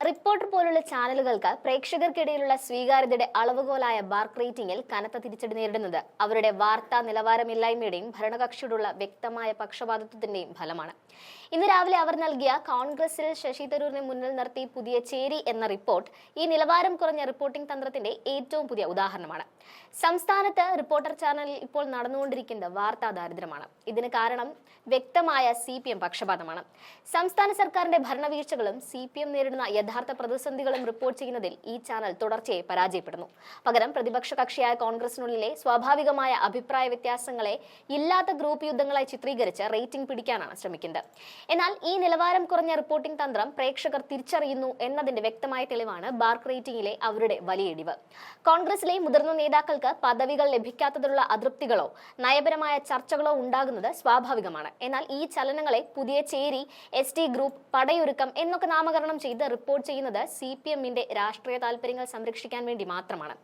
Reporter പോലുള്ള ചാനലുകൾക്ക് പ്രേക്ഷകർക്കിടയിലുള്ള സ്വീകാര്യതയുടെ അളവുകോലായ BARC റേറ്റിംഗിൽ കനത്ത തിരിച്ചടി നേരിടുന്നത് അവരുടെ വാർത്താ നിലവാരമില്ലായ്മയുടെയും ഭരണകക്ഷിയോടുള്ള വ്യക്തമായ പക്ഷപാതിത്വത്തിന്റെയും ഫലമാണ്. ഇന്ന് രാവിലെ അവർ നൽകിയ കോൺഗ്രസിൽ ശശി തരൂരിനെ മുന്നിൽ നിർത്തി പുതിയ ചേരി എന്ന റിപ്പോർട്ട് ഈ നിലവാരം കുറഞ്ഞ റിപ്പോർട്ടിംഗ് തന്ത്രത്തിന്റെ ഏറ്റവും പുതിയ ഉദാഹരണമാണ്. സംസ്ഥാനത്ത് റിപ്പോർട്ടർ ചാനലിൽ ഇപ്പോൾ നടന്നുകൊണ്ടിരിക്കുന്ന വാർത്താ ദാരിദ്ര്യമാണ്. ഇതിന് കാരണം വ്യക്തമായ CPM പക്ഷപാതമാണ്. സംസ്ഥാന സർക്കാരിന്റെ ഭരണവീഴ്ചകളും CPM നേരിടുന്ന യഥാർത്ഥ പ്രതിസന്ധികളും റിപ്പോർട്ട് ചെയ്യുന്നതിൽ ഈ ചാനൽ തുടർച്ചയായി പരാജയപ്പെടുന്നു. പകരം പ്രതിപക്ഷ കക്ഷിയായ കോൺഗ്രസിനുള്ളിലെ സ്വാഭാവികമായ അഭിപ്രായ വ്യത്യാസങ്ങളെ ഇല്ലാത്ത ഗ്രൂപ്പ് യുദ്ധങ്ങളായി ചിത്രീകരിച്ച് റേറ്റിംഗ് പിടിക്കാനാണ് ശ്രമിക്കുന്നത്. എന്നാൽ ഈ നിലവാരം കുറഞ്ഞ റിപ്പോർട്ടിംഗ് തന്ത്രം പ്രേക്ഷകർ തിരിച്ചറിയുന്നു എന്നതിന്റെ വ്യക്തമായ തെളിവാണ് ബാർക്ക് റേറ്റിംഗിലെ അവരുടെ വലിയ ഇടിവ്. കോൺഗ്രസിലെ മുതിർന്ന നേതാക്കൾക്ക് പദവികൾ ലഭിക്കാത്തതിലുള്ള അതൃപ്തികളോ നയപരമായ ചർച്ചകളോ ഉണ്ടാകുന്നത് സ്വാഭാവികമാണ്. എന്നാൽ ഈ ചലനങ്ങളെ പുതിയ ചേരി, ST ഗ്രൂപ്പ്, പടയൊരുക്കം എന്നൊക്കെ നാമകരണം ചെയ്ത് റിപ്പോർട്ട് ചെയ്യുന്നത് CPMന്റെ രാഷ്ട്രീയ താൽപര്യങ്ങൾ സംരക്ഷിക്കാൻ വേണ്ടി മാത്രമാണ്.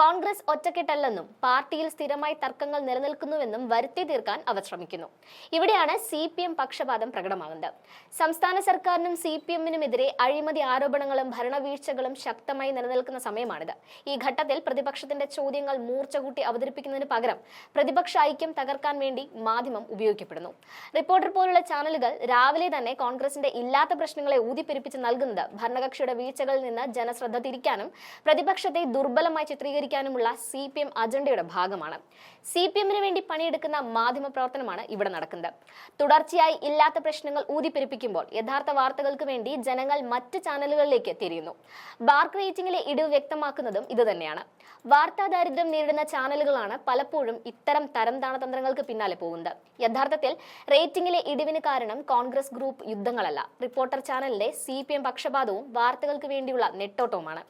കോൺഗ്രസ് ഒറ്റക്കെട്ടല്ലെന്നും പാർട്ടിയിൽ സ്ഥിരമായി തർക്കങ്ങൾ നിലനിൽക്കുന്നുവെന്നും വരുത്തി തീർക്കാൻ അവർ ശ്രമിക്കുന്നു. ഇവിടെയാണ് CPM പക്ഷപാതം പ്രകടമാകുന്നത്. സംസ്ഥാന സർക്കാരിനും CPMനുമെതിരെ അഴിമതി ആരോപണങ്ങളും ഭരണവീഴ്ചകളും ശക്തമായി നിലനിൽക്കുന്ന സമയമാണിത്. ഈ ഘട്ടത്തിൽ പ്രതിപക്ഷത്തിന്റെ ചോദ്യങ്ങൾ മൂർച്ച കൂട്ടി അവതരിപ്പിക്കുന്നതിന് പകരം പ്രതിപക്ഷ ഐക്യം തകർക്കാൻ വേണ്ടി മാധ്യമം ഉപയോഗിക്കപ്പെടുന്നു. റിപ്പോർട്ടർ പോലുള്ള ചാനലുകൾ രാവിലെ തന്നെ കോൺഗ്രസിന്റെ ഇല്ലാത്ത പ്രശ്നങ്ങളെ ഊതിപ്പെരുപ്പിച്ച് നൽകുന്നത് ഭരണകക്ഷിയുടെ വീഴ്ചകളിൽ നിന്ന് ജനശ്രദ്ധ തിരിക്കാനും പ്രതിപക്ഷത്തെ ദുർബലമായി ചിത്രീകരിക്കാനുമുള്ള CPM അജണ്ടയുടെ ഭാഗമാണ്. CPMന് വേണ്ടി പണിയെടുക്കുന്ന മാധ്യമ പ്രവർത്തനമാണ് ഇവിടെ നടക്കുന്നത്. തുടർച്ചയായി ഇല്ലാത്ത പ്രശ്നങ്ങൾ ഊതിപ്പെരുപ്പിക്കുമ്പോൾ യഥാർത്ഥ വാർത്തകൾക്ക് വേണ്ടി ജനങ്ങൾ മറ്റ് ചാനലുകളിലേക്ക് തിരിയുന്നു. ബാർക്ക് റേറ്റിംഗിലെ ഇടിവ് വ്യക്തമാക്കുന്നതും ഇതുതന്നെയാണ്. വാർത്താ ദാരിദ്ര്യം നേരിടുന്ന ചാനലുകളാണ് പലപ്പോഴും ഇത്തരം തരംതാണ തന്ത്രങ്ങൾക്ക് പിന്നാലെ പോകുന്നത്. യഥാർത്ഥത്തിൽ റേറ്റിംഗിലെ ഇടിവിന് കാരണം കോൺഗ്രസ് ഗ്രൂപ്പ് യുദ്ധങ്ങളല്ല, റിപ്പോർട്ടർ ചാനലിന്റെ CPM പക്ഷപാതവും വാർത്തകൾക്ക് വേണ്ടിയുള്ള നെട്ടോട്ടവുമാണ്.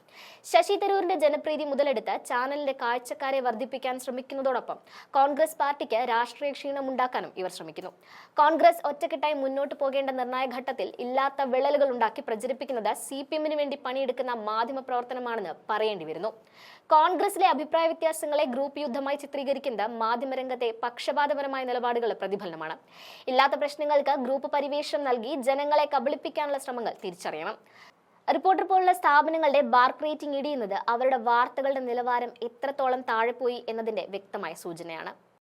ശശി തരൂരിന്റെ ജനപ്രീതി മുതലെടുത്ത് ചാനലിന്റെ കാഴ്ചക്കാരെ വർദ്ധിപ്പിക്കാൻ ശ്രമിക്കുന്നതോടൊപ്പം കോൺഗ്രസ് പാർട്ടിക്ക് രാഷ്ട്രീയ ക്ഷീണമുണ്ടാക്കാനും ഇവർ ശ്രമിക്കുന്നു. കോൺഗ്രസ് ഒറ്റക്കെട്ടായി മുന്നോട്ട് പോകേണ്ട നിർണായക ഘട്ടത്തിൽ ഇല്ലാത്ത വിള്ളലുകൾ ഉണ്ടാക്കി പ്രചരിപ്പിക്കുന്നത് CPMന് വേണ്ടി പണിയെടുക്കുന്ന മാധ്യമ പ്രവർത്തനമാണെന്ന് പറയേണ്ടി വരുന്നു. കോൺഗ്രസിലെ അഭിപ്രായ വ്യത്യാസങ്ങളെ ഗ്രൂപ്പ് യുദ്ധമായി ചിത്രീകരിക്കുന്ന മാധ്യമരംഗത്തെ പക്ഷപാതപരമായ നിലപാടുകളുടെ പ്രതിഫലനമാണ്. ഇല്ലാത്ത പ്രശ്നങ്ങൾക്ക് ഗ്രൂപ്പ് പരിവേഷം നൽകി ജനങ്ങളെ കബളിപ്പിക്കാനുള്ള ശ്രമങ്ങൾ തിരിച്ചറിയണം. റിപ്പോർട്ടർ പോലുള്ള സ്ഥാപനങ്ങളുടെ ബാർക്ക് റേറ്റിംഗ് ഇടിയുന്നത് അവരുടെ വാർത്തകളുടെ നിലവാരം എത്രത്തോളം താഴെ പോയി എന്നതിന്റെ വ്യക്തമായ സൂചനയാണ്.